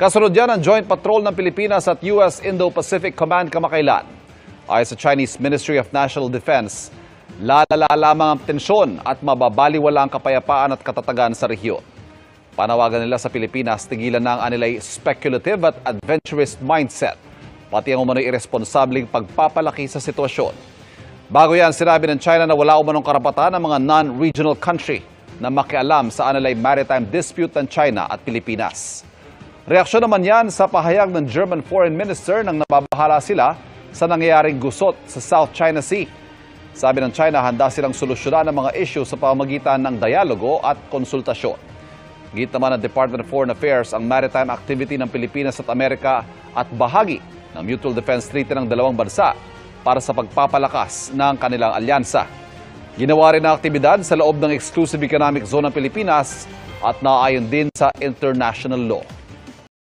Kasunod yan ang joint patrol ng Pilipinas at US Indo-Pacific Command kamakailan. Ayon sa Chinese Ministry of National Defense, lalala lamang ang tensyon at mababaliwala ang kapayapaan at katatagan sa rehiyon. Panawagan nila sa Pilipinas, tigilan na ang anilay speculative at adventurous mindset, pati ang umano'y irresponsableng pagpapalaki sa sitwasyon. Bago yan, sinabi ng China na wala umanong karapatan ng mga non-regional country na makialam sa anilay maritime dispute ng China at Pilipinas. Reaksyon naman yan sa pahayag ng German Foreign Minister nang nababahala sila sa nangyayaring gusot sa South China Sea. Sabi ng China, handa silang solusyonan ang mga issue sa pamamagitan ng dialogo at konsultasyon. Git naman ng Department of Foreign Affairs ang maritime activity ng Pilipinas at Amerika at bahagi ng Mutual Defense Treaty ng dalawang bansa para sa pagpapalakas ng kanilang alyansa. Ginawa rin ang aktibidad sa loob ng Exclusive Economic Zone ng Pilipinas at naayon din sa international law.